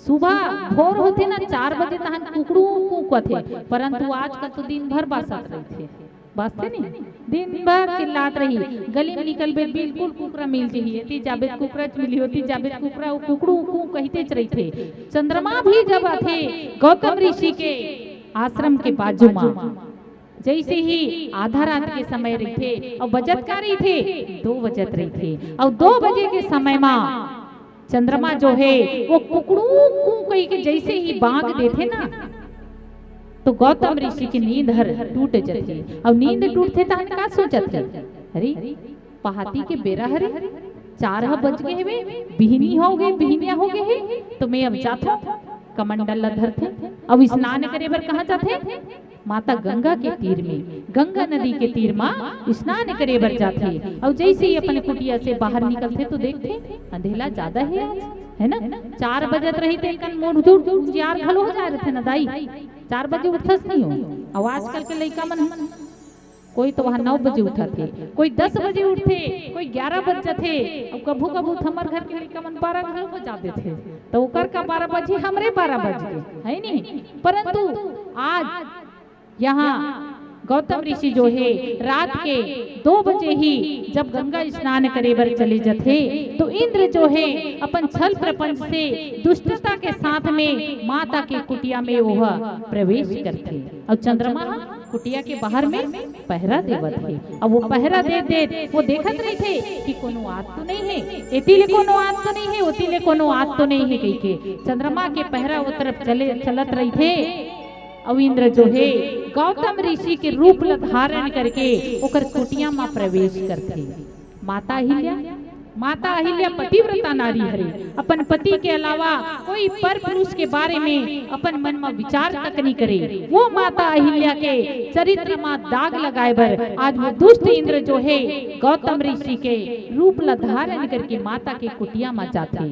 सुबह भोर होते ना 4 बजे तहन कुकड़ू कू थे, परंतु आज का तो दिन भर बासत रहे थे बासते नहीं दिन भर चिल्लात रही, गली में निकल बे बिल्कुल कुकरा मिल चाहिए थी, जाबे कुकरा मिली होती, जाबे कुकरा कुकड़ू कू कहते रही थे। चंद्रमा भी जब थे गौतम ऋषि के आश्रम के बाजू में, जैसे ही आधा रात के समय रही थे और बजत का रही थे 2 बजत रही थे, और 2 बजे के समय में चंद्रमा जो है वो कुकड़ू कू कही के जैसे ही बांग देते ना, तो गौतम ऋषि की नींद हर टूट जाती। अब नींद टूटते तो का सोचत है, अरे पहाती के बेरा हरे 4 बज गए वे, बिहनी हो गए, बिहनिया हो गए है, तो मैं अब जाता कमंडल धरते। अब स्नान करे बर कहाँ जाते? माता गंगा के तीर में, गंगा नदी के तीर में स्नान करे बर जाते। और जैसे ही अपने कुटिया से बाहर निकलते तो देखते अंधेला ज्यादा है आज, है ना। 4 बजत रही थे कन मुड़ जुड़ यार घलो हो जा रहे थे ना दाई, 4 बजे उठस नहीं हो। अब आजकल के लड़का मन कोई तो वहाँ 9 बजे उठा थे, कोई 10 बजे उठते, कोई 11 बज जाते। अब कभू कभू हमार घर के लड़का मन 12 घलो हो जाते थे, तो ओकर का 12 बजे हमरे 12 बज गए, है नहीं। परंतु आज यहाँ गौतम ऋषि जो है रात के 2 बजे ही जब गंगा स्नान करे बर चले जाते, तो इंद्र जो है अपन छल प्रपंच से दुष्टता के साथ में माता के कुटिया में वह प्रवेश करते। और चंद्रमा कुटिया के बाहर में पहरा देवत है। अब वो पहरा दे वो देखत रहे थे कि कोनो आत तो नहीं है, एतिले कोनो आत तो नहीं है, ओतिले कोनो आत तो नहीं है कही के चंद्रमा के पहरा वो तरफ चलत रही थे। अब इंद्र जो है गौतम ऋषि के रूप धारण करके ओकर कुटिया में प्रवेश करते। माता अहिल्या पतिव्रता नारी हरे, अपन पति के अलावा कोई पर पुरुष के बारे में अपन मन में विचार तक नहीं करे। वो माता अहिल्या के चरित्र में दाग लगाए बर आज वो दुष्ट इंद्र जो है गौतम ऋषि के रूप धारण करके माता के कुटिया में जाते।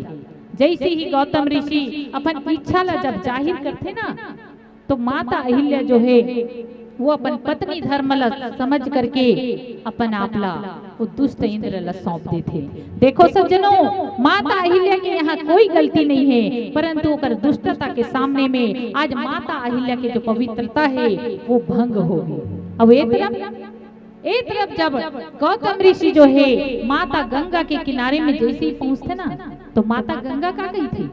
जैसे ही गौतम ऋषि अपन इच्छा ला जब जाहिर करते ना, तो माता अहिल्या जो है वो अपन पत्नी धर्म ला समझ करके अपन आपला वो दुष्ट इंद्र ला सौंप देते। देखो सज्जनों, माता अहिल्या के यहाँ कोई गलती नहीं है, परंतु ओकर दुष्टता के सामने में आज माता अहिल्या के जो पवित्रता है वो भंग हो गई। अब एक तरफ जब गौतम ऋषि जो है माता गंगा के किनारे में जैसे ही पहुंचते ना, तो माता गंगा का गई थी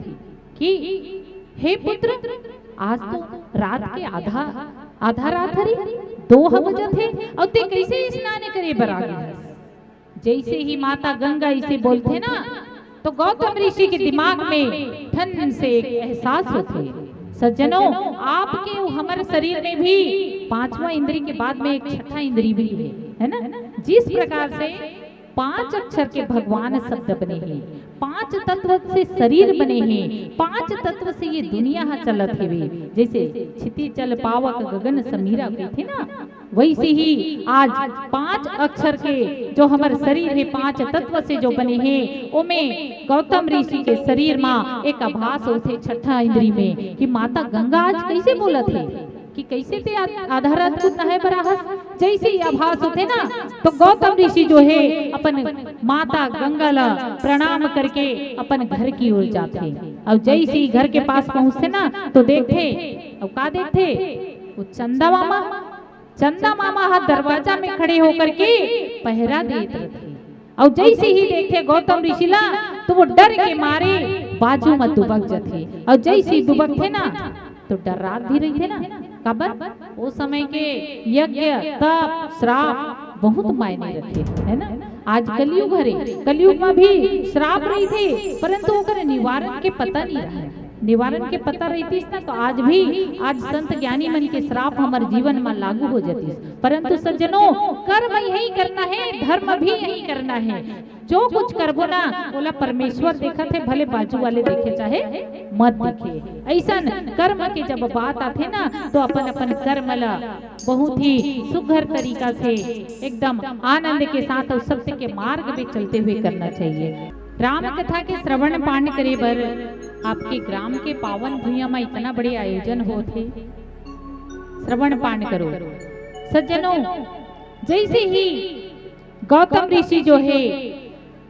कि हे पुत्र, आज तो रात के आधा रात हरी 2 बजे थे और ते कैसे स्नान करे बर आ गए। जैसे ही माता गंगा इसे बोलते ना, तो गौतम ऋषि के दिमाग में ठन से एक एहसास होते। सज्जनों, आपके हमारे शरीर में भी 5वां इंद्री के बाद में एक 6ठा इंद्री भी है ना। जिस प्रकार से 5 अक्षर के भगवान शब्द बने हैं, 5 तत्व से शरीर बने हैं, 5 तत्व से ये दुनिया चलत है। जैसे क्षिति जल पावक गगन समीरा हुई थी ना, वैसे ही आज 5 अक्षर के जो हमारे शरीर है 5 तत्व से जो बने हैं, ओमे गौतम ऋषि के शरीर में एक आभास होते 6ठा इंद्री में कि माता गंगा आज कैसे बोलत है कि कैसे ते आधा रात को नहाए बराहस। जैसे ही आभास होते ना, तो गौतम ऋषि जो है अपन माता गंगा ला प्रणाम करके अपन घर की ओर जाते। और जैसे ही घर के पास पहुंचते ना, तो देखते और का देखते, वो चंदा मामा हाथ दरवाजा में खड़े होकर के पहरा देते थे। और जैसे ही देखते गौतम ऋषि ला, तो वो डर के मारे बाजू में दुबक जाते। और जैसे ही दुबक थे ना, तो डरात भी रही थे ना। कबर वो समय के यज्ञ तप श्राप बहुत मायने रखे, है ना। आज कलयुग हरे, कलयुग में भी श्राप रही थे, परंतु ओकर निवारण के पता नहीं रहा। निवारण के पता रहती ना, तो आज संत ज्ञानी मन के श्राप हमारे जीवन में लागू हो जाती। परंतु सज्जनों, कर्म यही करना है, धर्म भी यही करना है। जो कुछ करबो ना, बोला परमेश्वर देखा थे, भले बाजू वाले देखे चाहे मत देखे। ऐसा कर्म के जब बात आते ना, तो अपन अपन कर्म ला बहुत ही सुघर तरीका से एकदम आनंद के साथ और सत्य के मार्ग में चलते हुए करना चाहिए। राम कथा के श्रवण पाठ करे बर आपके ग्राम के पावन भूमिया में इतना बड़े आयोजन होते, श्रवण पाठ करो। सज्जनों, जैसे ही गौतम ऋषि जो है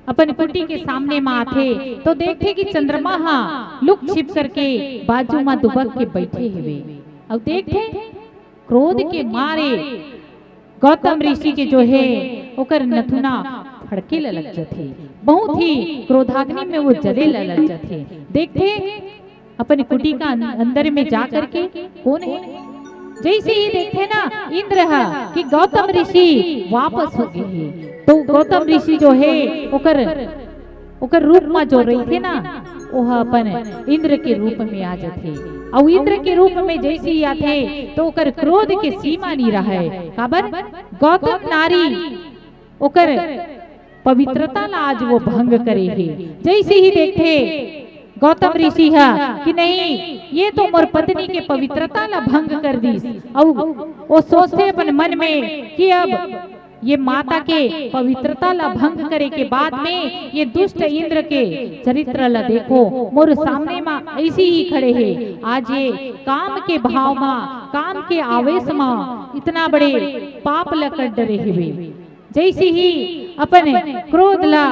अपन कुटी के सामने में आते, तो देखते कि चंद्रमा लुक छिप करके बाजू में दुबक के बैठे हुए। अब देखते क्रोध के मारे गौतम ऋषि के जो है ओकर नथुना फड़के लग जाते, बहुत ही क्रोधाग्नि में वो जले लग जाते। देखते अपने कुटी का अंदर में जा करके कौन है, जैसे ही देखते ना इंद्र कि गौतम ऋषि वापस हो गए, तो गौतम ऋषि जो है ओकर रूप में जो रही थे ना वह अपन इंद्र के रूप में आ जाते। और इंद्र के रूप में जैसे ही आते तो ओकर क्रोध के सीमा नहीं रहा है। काबर गौतम नारी ओकर पवित्रता ला आज वो भंग करे है। जैसे ही देखते गौतम ऋषि है कि नहीं ये तो मोर पत्नी के पवित्रता ला भंग कर दी, और वो सोचते अपन मन में कि अब ये माता के पवित्रता ला भंग करे के बाद में ये दुष्ट इंद्र के चरित्र ला देखो मोर सामने में ऐसे ही खड़े हैं। आज ये काम के भाव में काम के आवेश में इतना बड़े पाप ला कर डरे हुए। जैसे ही अपन क्रोध ला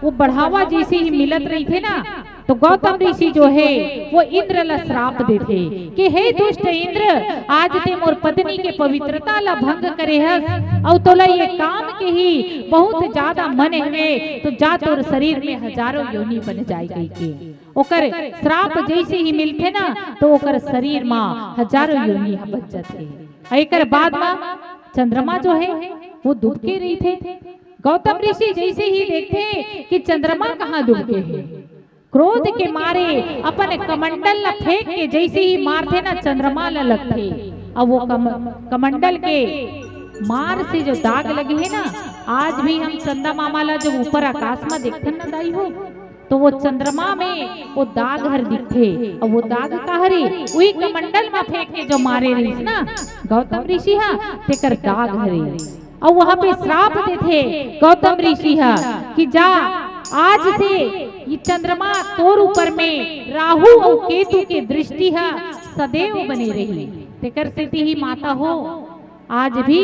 वो बढ़ावा जैसे ही मिलत रही थे ना, तो गौतम ऋषि जो है वो इंद्र ला श्राप देते कि हे दुष्ट इंद्र, आज ते मोर पत्नी के पवित्रता ला भंग करे हस, और तोला ये काम के ही बहुत ज्यादा मन हुए तो जा तोर शरीर में हजारों योनि बन जाए गई के। ओकर श्राप जैसे ही मिलते ना तो ओकर शरीर में हजारों योनि बच जाते। एकर बाद में चंद्रमा जो है वो डूबके रही थे। गौतम ऋषि जैसे ही देखते कि चंद्रमा कहाँ डूबके है, क्रोध के मारे अपन कमंडल ला फेंक के जैसे ही मारते ना चंद्रमा ला लगते। अब वो कमंडल के मार से जो दाग लगे है ना, आज भी हम चंदा मामा ला जब ऊपर आकाश में देखते ना दाई हो, तो वो चंद्रमा में वो दाग हर दिखते। और वो दाग कहरे वही कमंडल में फेंक के जो मारे रही ना गौतम ऋषि हा तेकर दाग हरे। और वहां पे श्राप देते गौतम ऋषि हा कि जा आज से ये चंद्रमा तोर ऊपर में राहु और केतु के दृष्टि है सदैव बने रही। तेकर से ही माता हो आज भी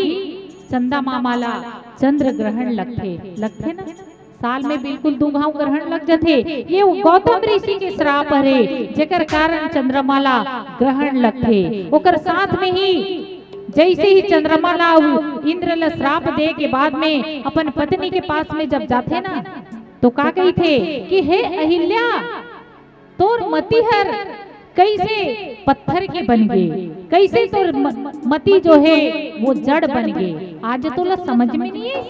चंदा मामाला चंद्र ग्रहण लगते ना, साल में बिल्कुल 2 घाव ग्रहण लग जाते। ये गौतम ऋषि के श्राप है जेकर कारण चंद्रमाला ग्रहण लगते। ओकर साथ में ही जैसे ही चंद्रमाला इंद्र ला श्राप दे के बाद में अपन पत्नी के पास में जब जाते ना तो का कही थे कि हे अहिल्या, तोर मती हर कैसे पत्थर के बन गए, कैसे तोर मती जो है वो जड़ बन गए। आज तो ला समझ में नहीं है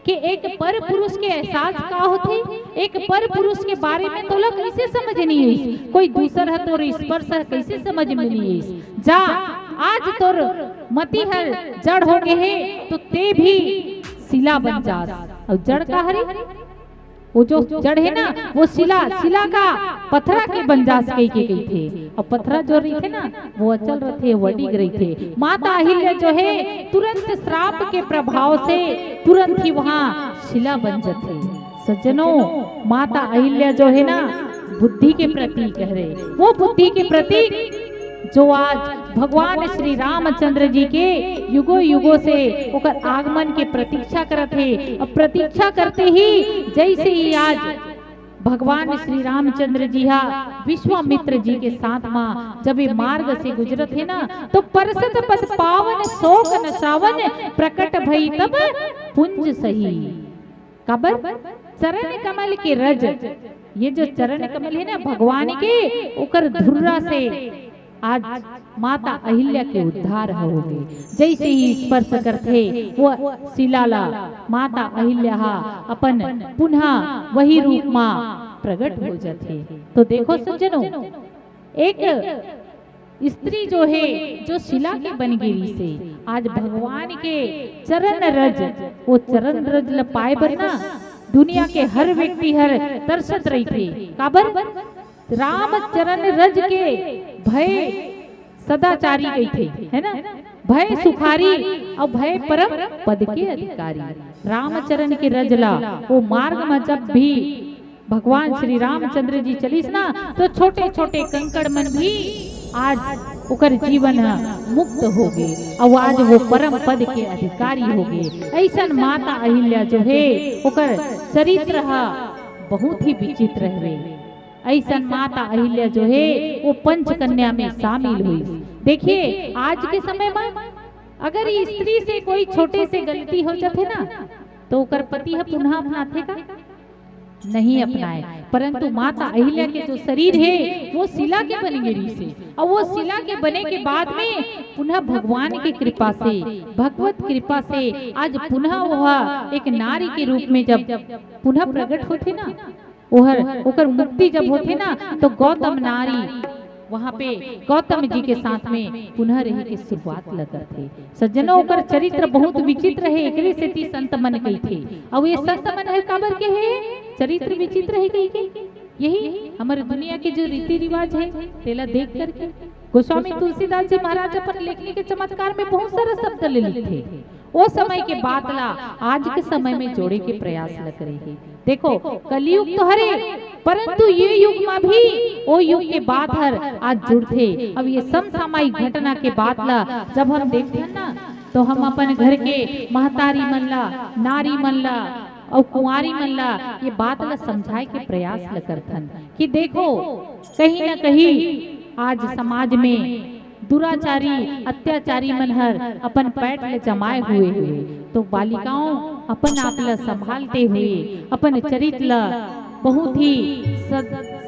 कि एक पर पुरुष के एहसास का होते, एक पर पुरुष के बारे में तो ला कैसे समझ नहीं है। कोई दूसरा है तोर स्पर्श कैसे समझ में नहीं है। जा आज तोर मती हर जड़ हो गए है तो ते भी शिला बन जा। और जड़ का हरे वो जो जड़ है ना वो शिला का पत्थरा के बन जा के गई थे। और पत्थरा जो रही थे ना वो अचल रहे थे, वो डिग रही थे। माता अहिल्या जो है तुरंत श्राप के प्रभाव से तुरंत ही वहाँ शिला बन जाते। सज्जनों, माता अहिल्या जो है ना बुद्धि के प्रतीक है। वो बुद्धि के प्रतीक जो आज भगवान श्री रामचंद्र जी के युगो युगो से ओकर आगमन के प्रतीक्षा करते। और प्रतीक्षा करते ही जैसे ही आज भगवान श्री रामचंद्र जी हा विश्वामित्र जी के साथ में जब ये मार्ग से गुजरत है ना तो परसत पद पावन शोक न सावन प्रकट भई तब पुंज सही। कबर चरण कमल के रज, ये जो चरण कमल है ना भगवान के ओकर धुर्रा से आज माता अहिल्या के उद्धार हो गए। जैसे ही स्पर्श करते वो शिलाला माता अहिल्या अपन पुनः वही रूप में प्रकट हो जाते। तो देखो सज्जनों, एक स्त्री जो है जो शिला के बनगिरी से आज भगवान के चरण रज, वो चरण रज ल पाए बर ना दुनिया के हर व्यक्ति हर तरसत रही थे। काबर राम चरण रज के भय सदाचारी गई थे, है ना, भय सुखारी और भय परम पद के अधिकारी। रामचरण के रजला वो मार्ग में जब भी भगवान श्री रामचंद्र जी चलीस ना तो छोटे छोटे कंकड़ मन भी आज उकर जीवन मुक्त हो गए और आज वो परम पद के अधिकारी हो गए। ऐसा माता अहिल्या जो है उकर चरित्र बहुत ही विचित्र है। ऐसा माता अहिल्या जो है वो पंचकन्या में शामिल हुई। देखिए आज के समय में अगर ये स्त्री से कोई छोटे से गलती हो जाते ना तो ओकर पति है पुनः अपनाथे का नहीं अपनाए, परंतु माता अहिल्या के जो शरीर है वो शिला के बन गिरी से, और वो शिला के बने के बाद में पुनः भगवान की कृपा से, भगवत कृपा से आज पुनः वह एक नारी के रूप में जब पुनः प्रकट होते ना, ओकर मुक्ति जब होते ना, तो गौतम नारी वहाँ पे गौतम जी के साथ में पुनः रहे की शुरुआत लगत थे। सज्जनों ओकर चरित्र बहुत विचित्र है, एकरे से ती संत मन कही थे। अब ये संत मन है काबर के है चरित्र विचित्र है कही के, यही हमारे दुनिया के जो रीति रिवाज है तेला देख करके गोस्वामी तुलसीदास जी महाराज अपन लेखनी के चमत्कार में बहुत सारा शब्द ले लिखे। वो समय के बात ला आज के समय में जोड़े के प्रयास ल करे है। देखो कलयुग तो हरे, परंतु ये युग में भी वो युग के बात हर आज जुड़ते। अब ये समसामयिक घटना के बात ला जब हम देखते हैं ना, तो हम अपन घर के महतारी मन ला, नारी मन ला और कुंवारी मन ला ये बात ला समझाए के प्रयास ल करथन कि देखो कहीं न कहीं आज समाज में दुराचारी अत्याचारी मन हर अपन पैठ ले जमाए हुए तो बालिकाओं अपन आप ला संभालते हुए अपन चरित्र ला बहुत ही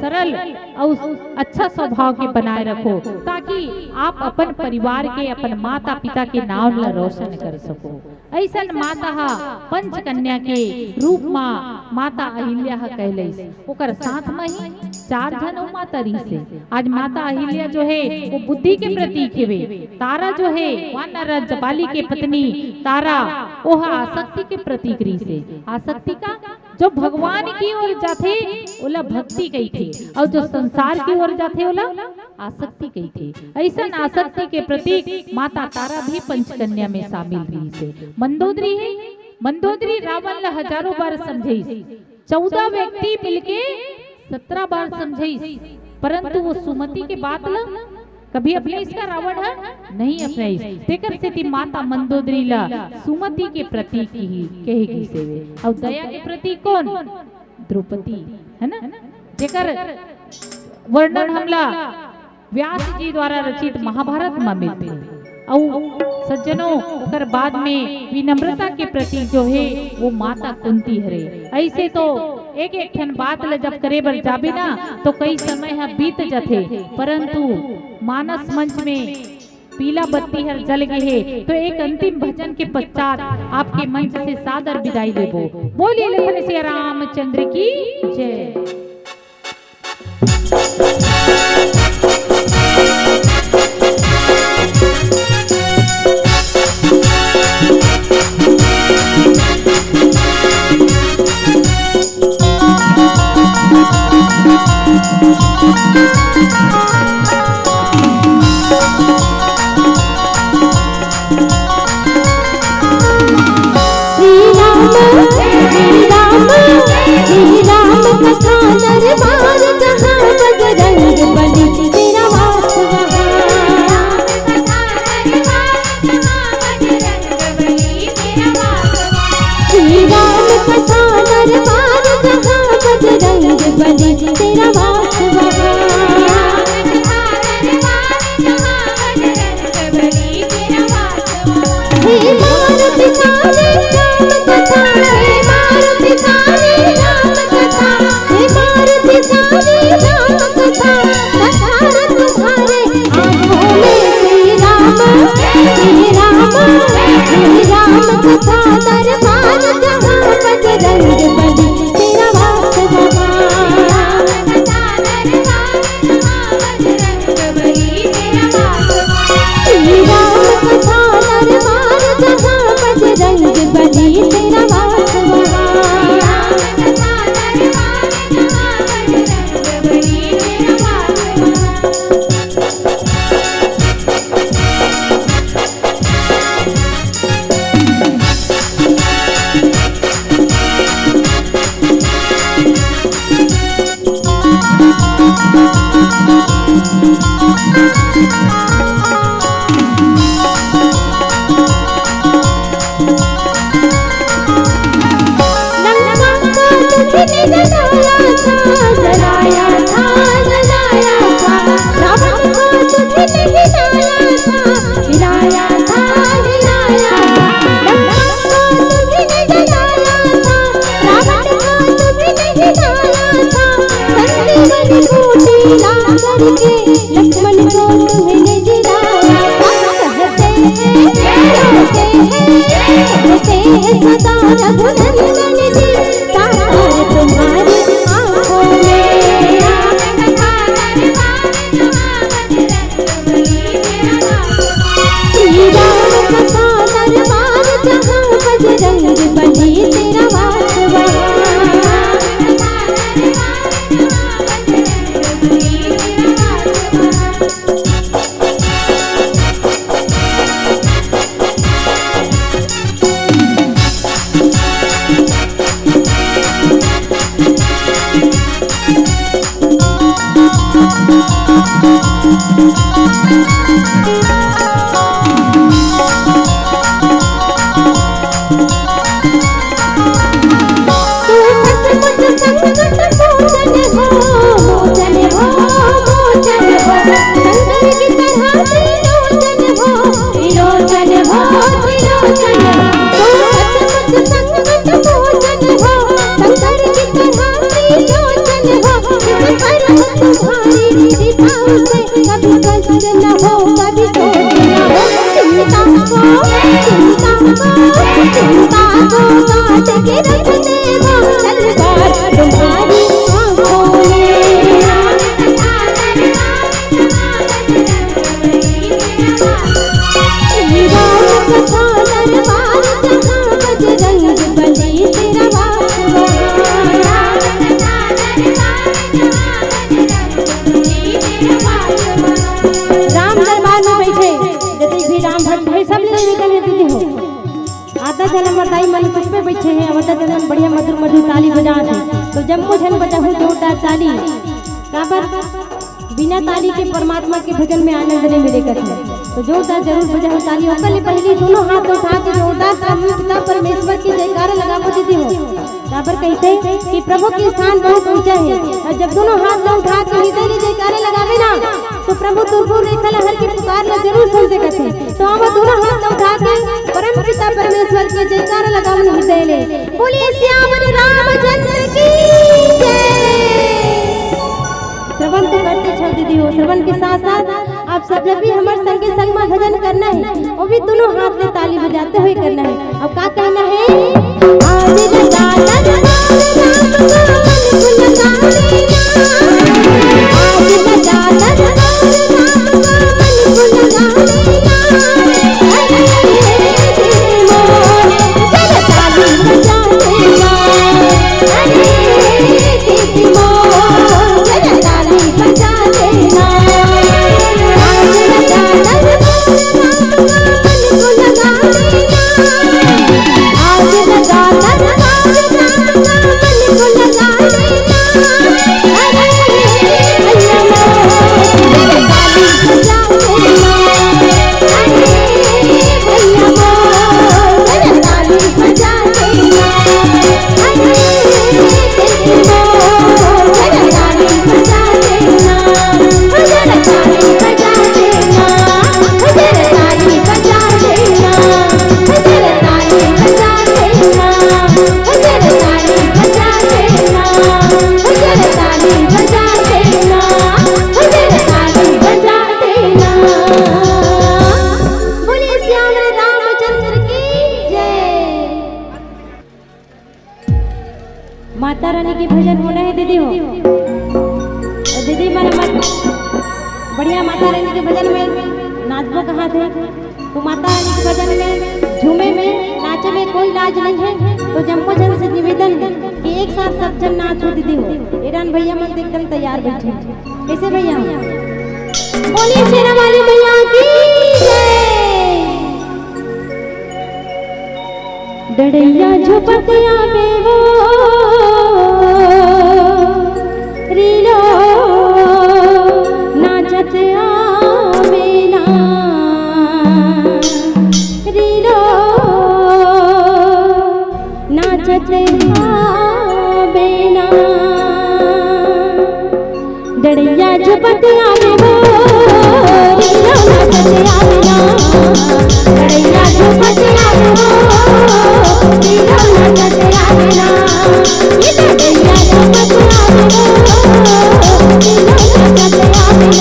सरल और अच्छा स्वभाव के बनाए रखो, ताकि आप अपन परिवार के अपन माता पिता के नाम ला रोशन कर सको। ऐसा माता पंच कन्या के रूप में माता अहिल्या कहलैस, ओकर साथ में ही 4 जन माता रही से। आज माता अहिल्या जो है वो बुद्धि के प्रतीक है, तारा जो है वानर जबाली के पत्नी तारा वह आसक्ति के प्रतीक रही से। आसक्ति का जो भगवान की ओर जाते ओला भक्ति कही थे, और जो संसार की ओर जाते ओला आसक्ति कही थे। ऐसा आसक्ति के प्रतीक माता तारा भी पंचकन्या में शामिल रही से। मंदोदरी है, मंदोदरी रावण ला हजारों बार समझाई, 14 व्यक्ति मिलके 17 बार समझाई, परंतु वो सुमति के बात ला कभी अपने इसका रावण है नहीं अपनाई। तेकर से माता मंदोदरी ला सुमति के प्रतीक ही कहेगी से। और दया के प्रतीक कौन? द्रौपदी है ना, जेकर वर्णन हमला व्यास जी द्वारा रचित महाभारत में मिलते। और सज्जनों कर बाद में विनम्रता के प्रतीक जो है वो माता कुंती हरे। ऐसे तो एक एक ठन बात ले जब करे बर जाबे ना तो कई समय है बीत जाते, परंतु मानस मंच में पीला बत्ती हर जल गए है। तो एक अंतिम भजन के पश्चात आपके मंच से सादर विदाई देबो। बोलिए लखन सिया रामचंद्र की जय। तेरा वास करके लक्ष्मण को तुम्हें नजराया। कहते हैं सदा रघुनंदन जी साकार तुम्हारी आँखों में। श्री राम कथा दरबार जहाँ बजरंग बली तेरा वास वहाँ। कभी कष्ट न हो कभी शोक न हो चिंता को काट के रख देगा तलवार तुम्हारी आँखों में। श्री राम कथा दरबार जहाँ बजरंग बली तेरा वास राम दरबार में बैठे जति भी राम भक्त है सब लोग निकल देते हो। आधा जन्म बताई मन कुछ पे बैठे हैं आधा जन्म बढ़िया मधुर मधुर ताली बजा है तो जब को जन बजा हो जोरदार ताली काबर बिना ताली के परमात्मा के भजन में आनंद नहीं मिलेगा। तो जोरदार जरूर बजा हो ताली ओकर ले पहले दोनों हाथ उठा के जोरदार पिता परमेश्वर की जयकारा लगावो दीदी हो। काबर कहते कि प्रभु के स्थान बहुत ऊंचा है और जब दोनों हाथ उठा के हृदय में जयकारे लगावे ना तो प्रभु तुरपुर रेखा लहर की पुकार ला जरूर सुन सकते हैं। तो हम दोनों हाथ उठा के परम पिता परमेश्वर के जयकारा लगावन हृदय ले बोलिए श्यामल रामचंद्र की जय। श्रवण तो करते छो दीदी हो। श्रवण के साथ साथ आप सब लोग भी हमारे संगे संग में भजन करना है वो भी दोनों हाथ में ताली बजाते हुए करना है। अब क्या कहना है आज लगा माता रानी के भजन होना है दीदी हो। और दीदी मन बढ़िया माता रानी के भजन में नाचबो कहाँ थे तो माता रानी के भजन में झूमे में नाचे में कोई लाज नहीं है। तो जम्मो जन से निवेदन है कि एक साथ सब जन नाचो दीदी हो। ईरान भैया मन एकदम तैयार बैठे कैसे भैया बोलिए शेरा वाली भैया की जय। डड़ैया झुपतिया में वो रीलो नाचत आवेला रीलो नाचत आवेला डड़ैया झुपतिया में वो रीलो नाचत आवेला डड़ैया झुपतिया में वो रीलो नाचत आवेला ये डड़ैया झुपतिया में वो रीलो नाचत आवेला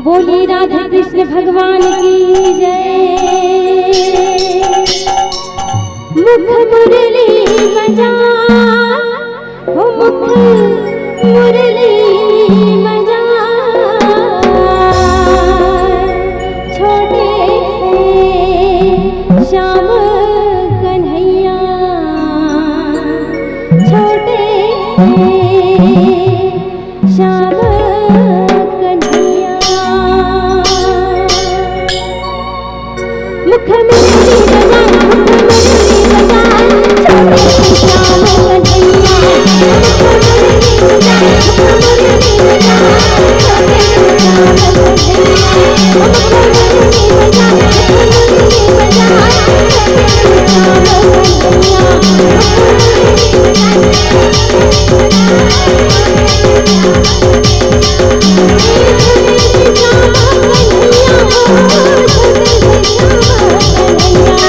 बोली राधा कृष्ण भगवान की जय। मुख मुरली बजा हो, मुख मुरली बजा, छोटे से श्याम कन्हैया, छोटे से श्याम मुख मुरली बजा, छोटे से श्याम कन्हैया, मुख मुरली बजा, छोटे से श्याम कन्हैया,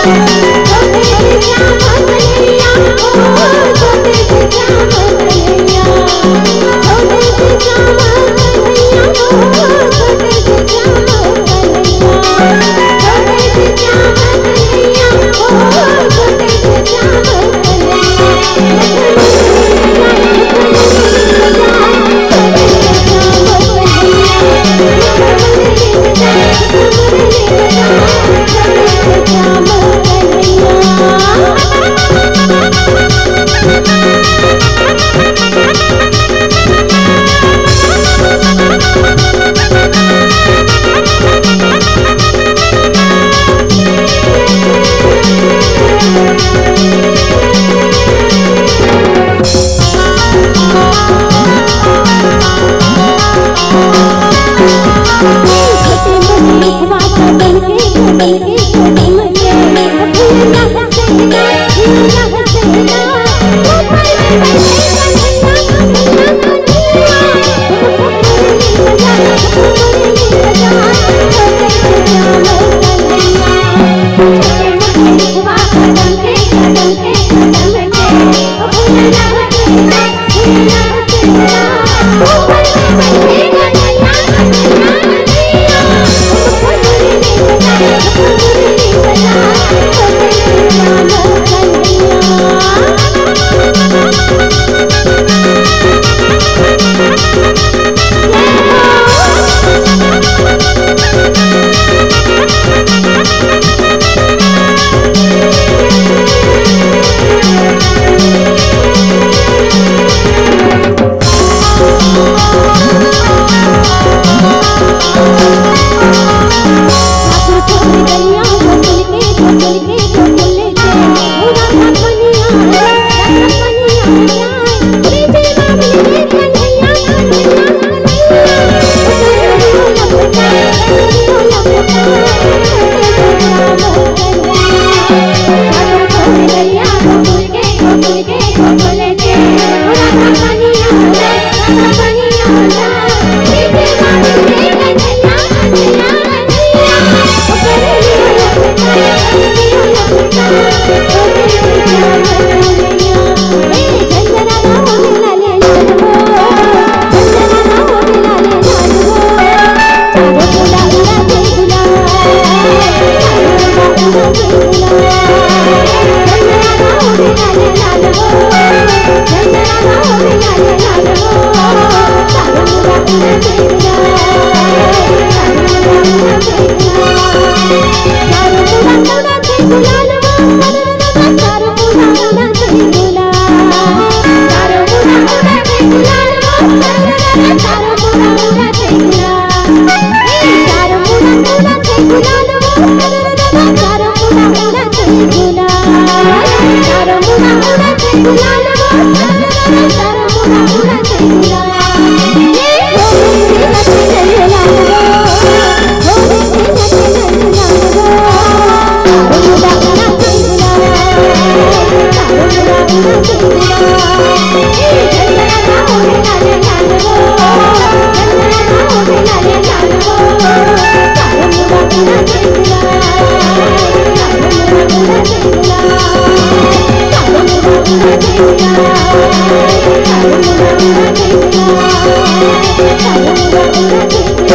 मुख मुरली बजा, मुख मुरली बजा,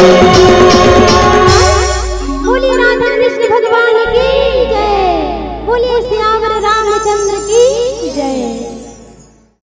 Thank you.